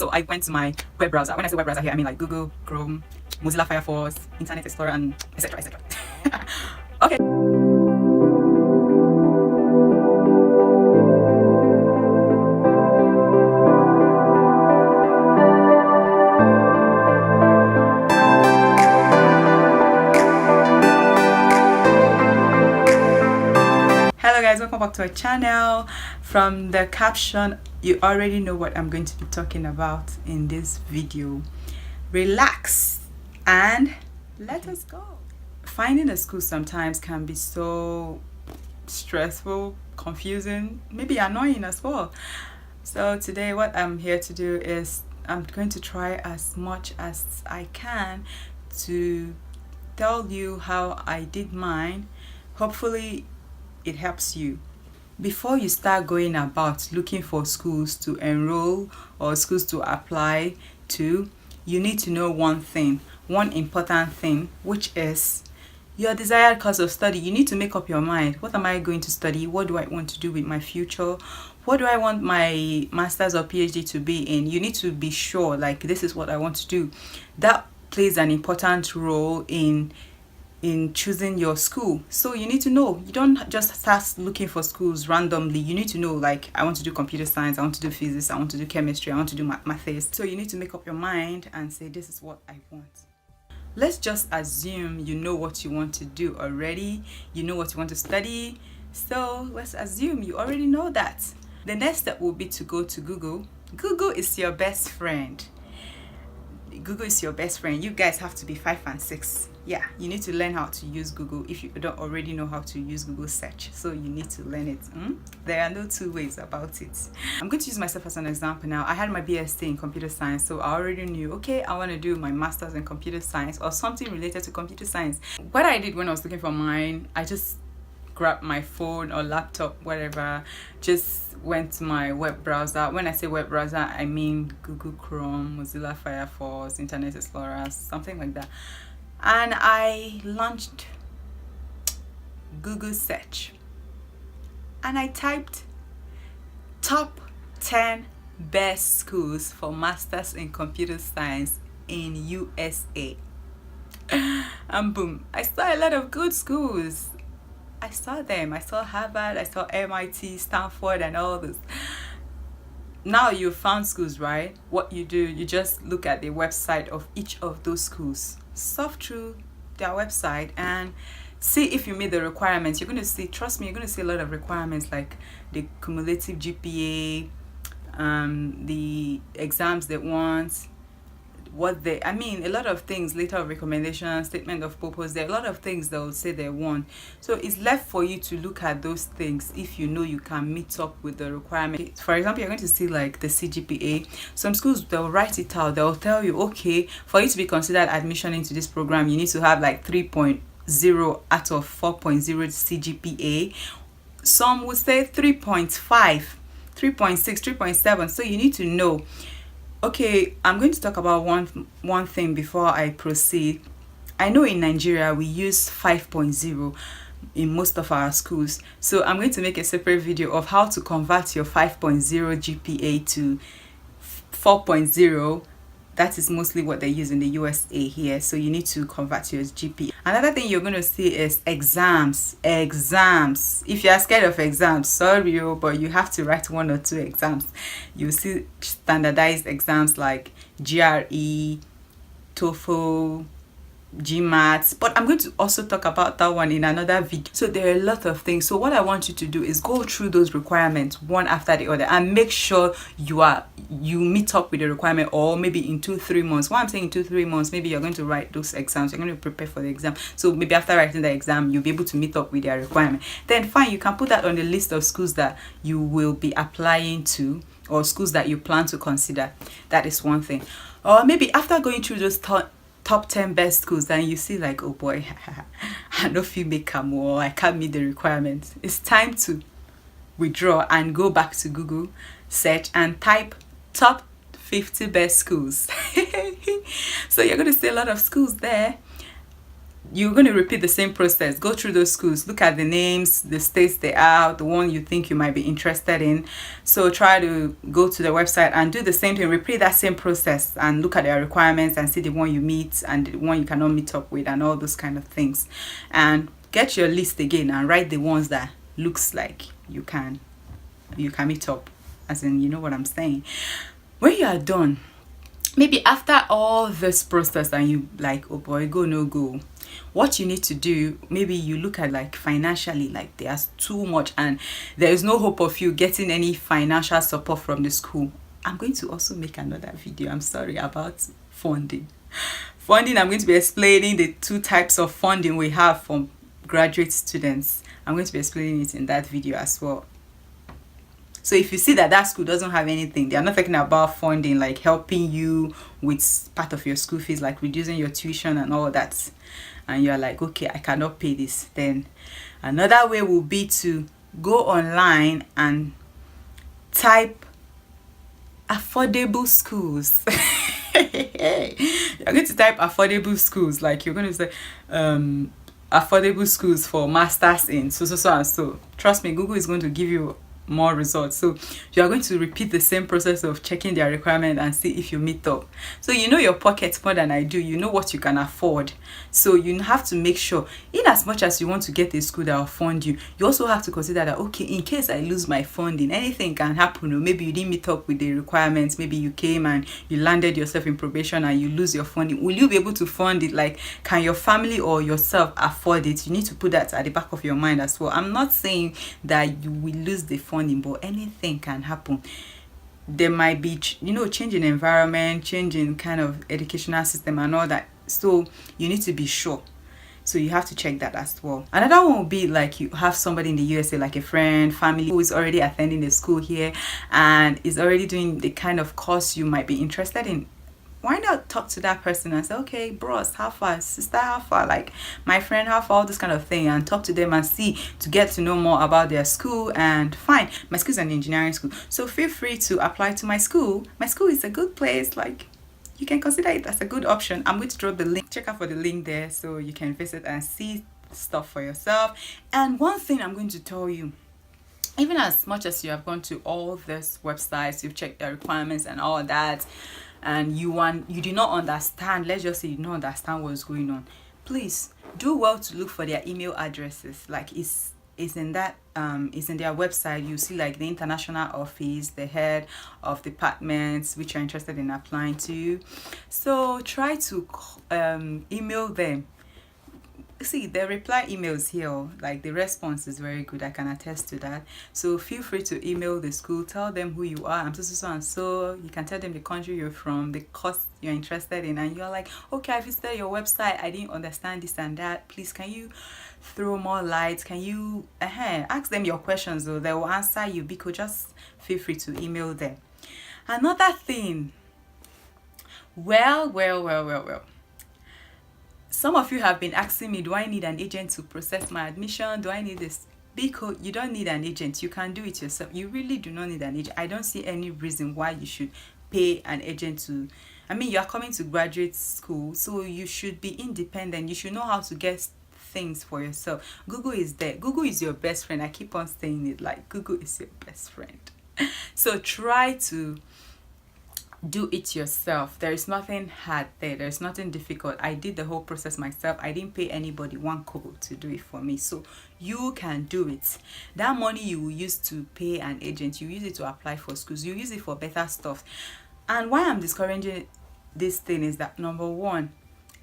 So I went to my web browser. When I say web browser here, I mean like Google, Chrome, Mozilla Firefox, Internet Explorer, and etc. etc. Okay. Hello guys, welcome back to our channel. From the caption, you already know what I'm going to be talking about in this video. Relax and let us go. Finding a school sometimes can be so stressful, confusing, maybe annoying as well. So today what I'm here to do is I'm going to try as much as I can to tell you how I did mine. Hopefully it helps you. Before you start going about looking for schools to enroll or schools to apply to, you need to know one important thing, which is your desired course of study. You need to make up your mind. What am I going to study? What do I want to do with my future? What do I want my master's or PhD to be in? You need to be sure, like, this is what I want to do. That plays an important role in choosing your school. So you need to know. You don't just start looking for schools randomly. You need to know, like, I want to do computer science, I want to do physics, I want to do chemistry, I want to do maths. So you need to make up your mind and say, this is what I want. Let's just assume you know what you want to do already. You know what you want to study. So let's assume you already know that. The next step will be to go to Google. Google is your best friend. Google is your best friend. You guys have to be 5 and 6. Yeah, you need to learn how to use Google if you don't already know how to use Google search. So you need to learn it. There are no two ways about it. I'm going to use myself as an example now. I had my BSc in computer science, so I already knew, okay, I want to do my master's in computer science or something related to computer science. What I did when I was looking for mine, I just grabbed my phone or laptop, whatever, just went to my web browser. When I say web browser, I mean Google Chrome, Mozilla Firefox, Internet Explorer, something like that. And I launched Google search and I typed top 10 best schools for masters in computer science in USA. And boom, I saw a lot of good schools. I saw them. I saw Harvard, I saw MIT, Stanford, and all this. Now you've found schools, right? What you do, you just look at the website of each of those schools, surf through their website and see if you meet the requirements. You're going to see, trust me, you're going to see a lot of requirements like the cumulative GPA, the exams they want, a lot of things, letter of recommendation, statement of purpose. There are a lot of things they will say they want. So it's left for you to look at those things if you know you can meet up with the requirement. For example, you're going to see like the CGPA. Some schools, they'll write it out. They'll tell you, okay, for you to be considered admission into this program, you need to have like 3.0 out of 4.0 CGPA. Some would say 3.5, 3.6, 3.7. So you need to know. Okay, I'm going to talk about one thing before I proceed. I know in Nigeria we use 5.0 in most of our schools. So I'm going to make a separate video of how to convert your 5.0 GPA to 4.0. That is mostly what they use in the USA here. So you need to convert your GPA. Another thing you're going to see is exams. If you are scared of exams, sorry, but you have to write 1 or 2 exams. You see standardized exams like GRE, TOEFL, GMAT, but I'm going to also talk about that one in another video. So there are a lot of things. So what I want you to do is go through those requirements one after the other and make sure you meet up with the requirement, or maybe in 2-3 months. What I'm saying in 2-3 months, maybe you're going to write those exams, you're going to prepare for the exam. So maybe after writing the exam, you'll be able to meet up with their requirement. Then fine, you can put that on the list of schools that you will be applying to, or schools that you plan to consider. That is one thing. Or maybe after going through those top 10 best schools, then you see like, oh boy, I no fit make am, or I can't meet the requirements. It's time to withdraw and go back to Google search and type top 50 best schools. So you're going to see a lot of schools there. you're going to repeat the same process. Go through those schools, look at the names, the states they are, the one you think you might be interested in. So try to go to the website and do the same thing, repeat that same process, and look at their requirements and see the one you meet and the one you cannot meet up with, and all those kind of things. And get your list again and write the ones that looks like you can meet up, as in, you know what I'm saying. When you are done, maybe after all this process and you like, oh boy, go no go, what you need to do, maybe you look at like financially, like there's too much and there is no hope of you getting any financial support from the school. I'm going to also make another video, I'm sorry, about funding. I'm going to be explaining the two types of funding we have for graduate students. I'm going to be explaining it in that video as well. So if you see that that school doesn't have anything, they are not talking about funding, like helping you with part of your school fees, like reducing your tuition and all that, and you're like, okay, I cannot pay this, then another way will be to go online and type affordable schools. You're going to type affordable schools, like you're going to say affordable schools for masters in so and so. Trust me, Google is going to give you more results. So you are going to repeat the same process of checking their requirement and see if you meet up. So you know your pocket more than I do, you know what you can afford. So you have to make sure, in as much as you want to get a school that will fund you, you also have to consider that, okay, in case I lose my funding, anything can happen. Or maybe you didn't meet up with the requirements, maybe you came and you landed yourself in probation and you lose your funding. Will you be able to fund it? Like, can your family or yourself afford it? You need to put that at the back of your mind as well. I'm not saying that you will lose the funding, but anything can happen. There might be, you know, changing environment, changing kind of educational system and all that. So you need to be sure. So you have to check that as well. Another one will be like you have somebody in the USA, like a friend, family who is already attending the school here and is already doing the kind of course you might be interested in. Why not talk to that person and say, okay, bros, how far, sister, how far, like my friend, how far, all this kind of thing, and talk to them and see, to get to know more about their school. And fine, my school is an engineering school, so feel free to apply to my school. My school is a good place, like you can consider it as a good option. I'm going to drop the link, check out for the link there so you can visit and see stuff for yourself. And one thing I'm going to tell you, even as much as you have gone to all these websites, you've checked their requirements and all that, and you do not understand, let's just say you don't understand what's going on, please do well to look for their email addresses. Like it's in that it's in their website. You see like the international office, the head of departments which you're interested in applying to. So try to email them. See, the reply emails here, like the response is very good, I can attest to that. So feel free to email the school, tell them who you are, I'm so and so. You can tell them the country you're from, the course you're interested in, and you're like, okay, I visited your website, I didn't understand this and that, please can you throw more light, can you ask them your questions, though they will answer you, because just feel free to email them. Another thing, well, some of you have been asking me, do I need an agent to process my admission? Do I need this? Because you don't need an agent. You can do it yourself. You really do not need an agent. I don't see any reason why you should pay an agent to... I mean, you are coming to graduate school, so you should be independent. You should know how to get things for yourself. Google is there. Google is your best friend. I keep on saying it, like Google is your best friend. So try to do it yourself. There is nothing hard there. There's nothing difficult. I did the whole process myself. I didn't pay anybody one kobo to do it for me. So you can do it. That money you will use to pay an agent, you use it to apply for schools, you use it for better stuff. And why I'm discouraging this thing is that, number one,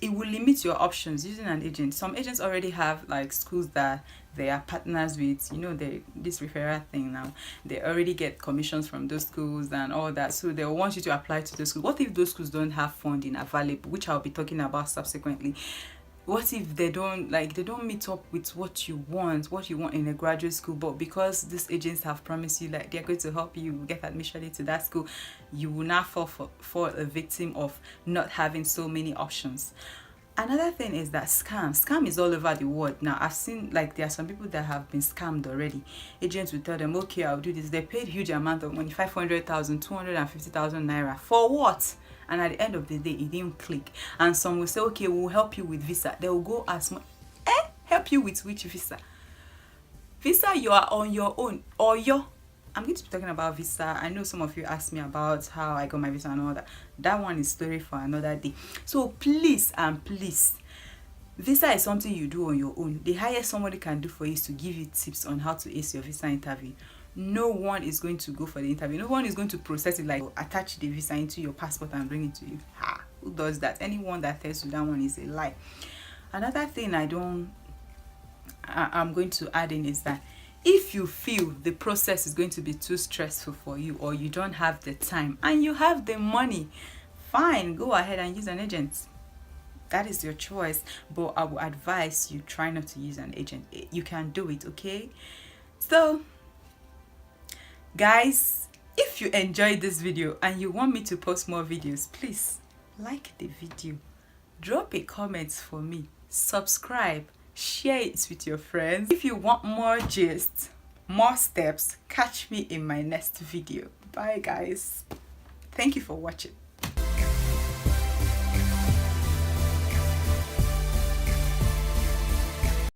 it will limit your options using an agent. Some agents already have like schools that they are partners with, you know, this referral thing now. They already get commissions from those schools and all that. So they want you to apply to those schools. What if those schools don't have funding available, which I'll be talking about subsequently? What if they don't meet up with what you want in a graduate school, but because these agents have promised you like they're going to help you get admission into that school, you will not fall a victim of not having so many options. Another thing is that scam is all over the world now. I've seen like there are some people that have been scammed already. Agents will tell them, okay, I'll do this. They paid huge amount of money, 500,000, 250,000 naira. For what? and at the end of the day it didn't click, and some will say, okay, we'll help you with visa. They will go as much. Help you with which visa? Visa, you are on your own. Or I'm going to be talking about visa. I know some of you asked me about how I got my visa and all that. That one is story for another day. So please and please, visa is something you do on your own. The highest somebody can do for you is to give you tips on how to ace your visa interview. No one is going to go for the interview. No one is going to process it, like attach the visa into your passport and bring it to you. Who does that? Anyone that tells you that one is a lie. Another thing I'm going to add in is that if you feel the process is going to be too stressful for you, or you don't have the time and you have the money, fine, go ahead and use an agent. That is your choice, but I would advise you try not to use an agent. You can do it, okay? So guys, if you enjoyed this video and you want me to post more videos, please like the video, drop a comment for me, subscribe, share it with your friends. If you want more gist, more steps, catch me in my next video. Bye guys. Thank you for watching.